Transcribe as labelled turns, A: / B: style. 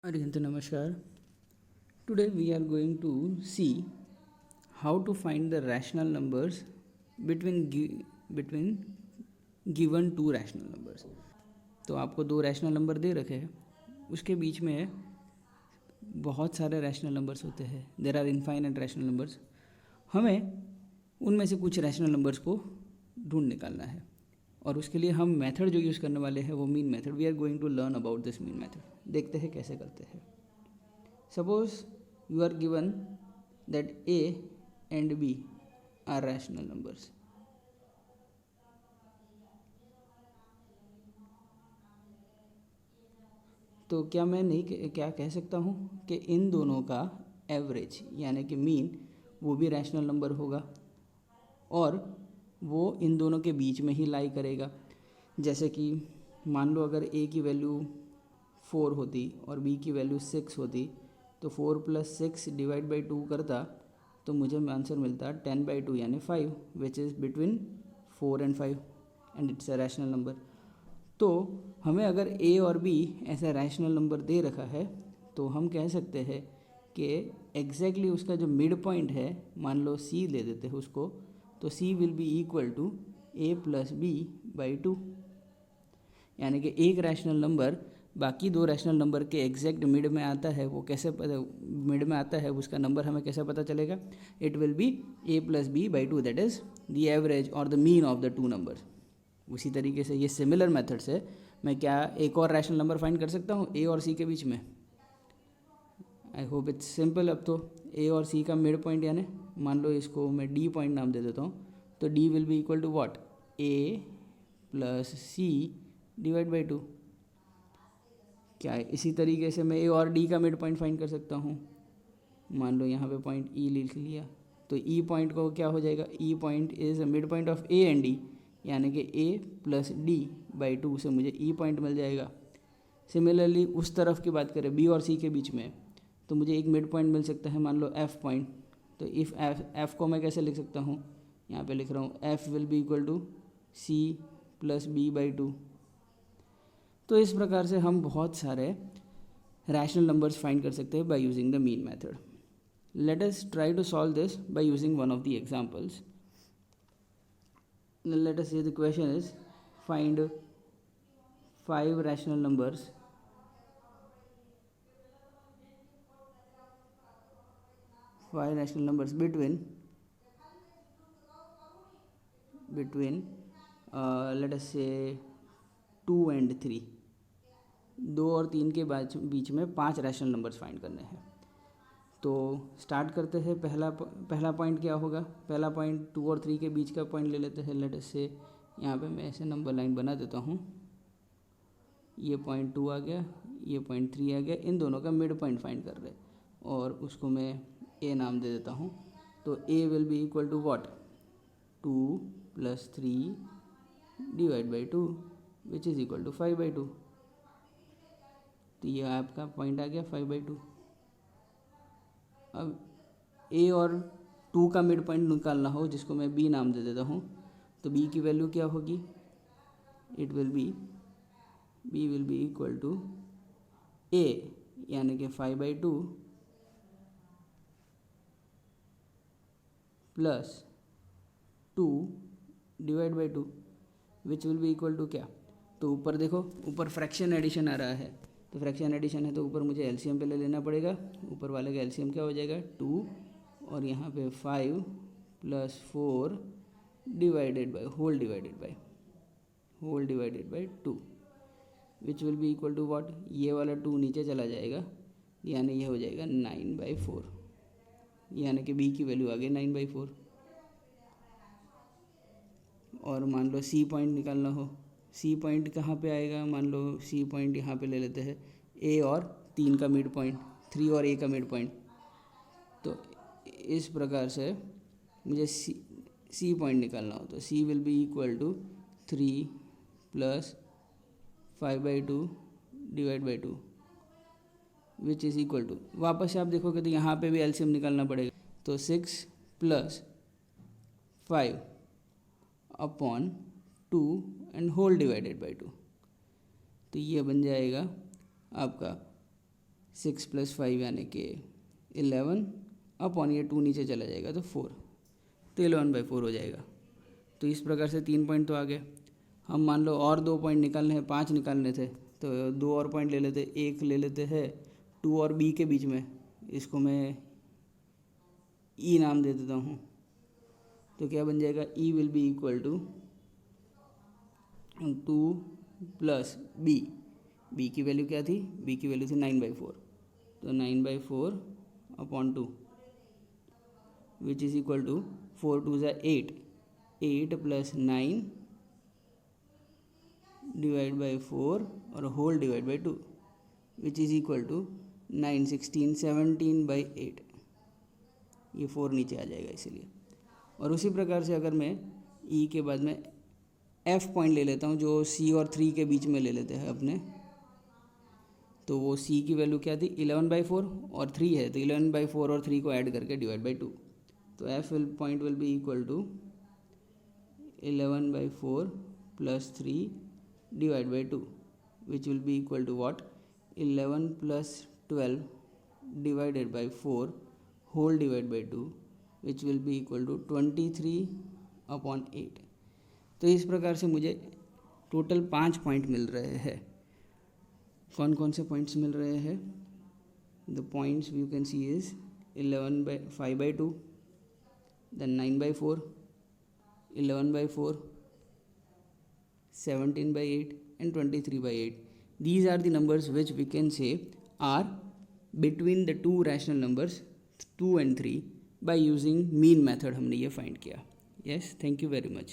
A: Arihant, Namaskar. Today we are going to see how to find the rational numbers between given two rational numbers. तो आपको दो rational number दे रखे हैं, उसके बीच में बहुत सारे रैशनल नंबर्स होते हैं. There are infinite rational numbers. हमें उनमें से कुछ रैशनल नंबर्स को ढूंढ निकालना है और उसके लिए हम मेथड जो यूज़ करने वाले हैं वो mean method. We are going to learn about this mean method. देखते हैं कैसे करते हैं. Suppose you are given that A and B are rational numbers. तो क्या मैं क्या कह सकता हूँ कि इन दोनों का एवरेज यानी कि मीन वो भी रैशनल नंबर होगा और वो इन दोनों के बीच में ही लाई करेगा. जैसे कि मान लो अगर A की वैल्यू 4 होती और B की वैल्यू 6 होती तो 4 + 6 डिवाइड बाई 2 करता तो मुझे आंसर मिलता 10/2 यानी 5 which is between 4 and 5 and it's a rational number. तो हमें अगर A और B ऐसा रैशनल नंबर दे रखा है तो हम कह सकते हैं कि एग्जैक्टली उसका जो मिड पॉइंट है, मान लो C ले देते हैं उसको, तो C will be equal to A + B/2. यानी कि एक रैशनल नंबर बाकी दो रैशनल नंबर के एग्जैक्ट मिड में आता है. वो कैसे मिड में आता है उसका नंबर हमें कैसे पता चलेगा? It will be A + B/2 that is the average और the mean of the two numbers. उसी तरीके से ये सिमिलर मेथड से मैं क्या एक और रैशनल नंबर फाइंड कर सकता हूँ A और C के बीच में. I hope it's simple. अब तो A और C का मिड पॉइंट यानी मान लो इसको मैं D पॉइंट नाम दे देता हूँ, तो D will be equal to what? A + C/2. क्या है? इसी तरीके से मैं A और D का मिड पॉइंट फाइंड कर सकता हूँ. मान लो यहाँ पे पॉइंट E लिख लिया तो E पॉइंट को क्या हो जाएगा? E point is mid point of A and D यानी कि A + D/2 से मुझे E पॉइंट मिल जाएगा. सिमिलरली उस तरफ की बात करें B और C के बीच में तो मुझे एक मिड पॉइंट मिल सकता है, मान लो F पॉइंट. तो इफ़ F को मैं कैसे लिख सकता हूँ? यहाँ पे लिख रहा हूँ F will be equal to C + B/2. तो इस प्रकार से हम बहुत सारे रैशनल नंबर्स फाइंड कर सकते हैं by using the mean method. Let us try to solve this by using one of the examples. Let us see the question is find 5 rational numbers between let us say 2 and 3. 2 और 3 के बीच में 5 rational numbers find करने हैं. तो start करते हैं. पहला point क्या होगा? पहला पॉइंट 2 और 3 के बीच का पॉइंट ले लेते हैं. लेट अस से यहाँ पे मैं ऐसे नंबर लाइन बना देता हूँ. ये पॉइंट 2 आ गया, ये पॉइंट 3 आ गया. इन दोनों का मिड पॉइंट फाइंड कर रहे और उसको मैं A नाम दे देता हूँ. तो A will be equal to what? 2 + 3/2 which is equal to 5/2. तो ये आपका पॉइंट आ गया 5/2. अब A और 2 का मिड पॉइंट निकालना हो जिसको मैं B नाम दे देता हूँ, तो B की वैल्यू क्या होगी? It will be B will be equal to A यानी कि 5/2 + 2/2 which will be equal to क्या? तो ऊपर देखो, ऊपर फ्रैक्शन एडिशन आ रहा है. तो फ्रैक्शन एडिशन है तो ऊपर मुझे एलसीएम पे ले लेना पड़ेगा. ऊपर वाले का एलसीएम क्या हो जाएगा? 2 और यहाँ पे 5 + 4 whole divided by 2 which will be equal to what? ये वाला 2 नीचे चला जाएगा यानी ये हो जाएगा 9/4. यानी कि B की वैल्यू आ गई 9/4. और मान लो C पॉइंट निकालना हो. C पॉइंट कहाँ पे आएगा? मान लो C पॉइंट यहाँ पे ले लेते हैं. A और 3 का मिड पॉइंट, 3 और A का मिड पॉइंट. तो इस प्रकार से मुझे C पॉइंट निकालना हो तो C will be equal to 3 + 5/2/2 which is equal to, वापस से आप देखोगे तो यहाँ पे भी एलसीएम निकालना पड़ेगा. तो 6 + 5/2 एंड होल डिवाइडेड बाय 2. तो ये बन जाएगा आपका 6 + 5 यानी कि 11 अपॉन ये 2 नीचे चला जाएगा तो 4, तो 11/4 हो जाएगा। तो इस प्रकार से 3 पॉइंट तो आ गए। हम मान लो और 2 पॉइंट निकालने हैं, 5 निकालने थे, तो 2 और पॉइंट ले लेते। एक ले लेते हैं 2 और b के बीच में, इसको मैं e नाम दे देता हूँ। तो क्या बन जाएगा, e will be equal to 2 + b। b की वैल्यू क्या थी, b की वैल्यू थी 9/4, तो 9/4 upon 2 which is equal to 4 2 ज़ा 8, 8 + 9 डिवाइड बाई 4 और whole divide by 2 which is equal to 9 16 17/8। ये 4 नीचे आ जाएगा इसीलिए। और उसी प्रकार से अगर मैं e के बाद में f पॉइंट ले लेता हूँ, जो c और 3 के बीच में ले लेते हैं अपने, तो वो c की वैल्यू क्या थी 11/4 और 3 है, तो 11/4 और 3 को ऐड करके डिवाइड बाई 2, तो f point will be equal to 11/4 + 3 divide by 2 which will be equal to what, 11 + 12 divided by 4 whole divide by 2 which will be equal to 23/8। तो इस प्रकार से मुझे टोटल 5 पॉइंट मिल रहे हैं। कौन कौन से पॉइंट्स मिल रहे हैं, the points you can see is 5/2, then 9/4, 11/4, 17/8 and 23/8. These are the numbers which we can say are between the two rational numbers 2 and 3 by using mean method हमने ये find किया। Yes, thank you very much.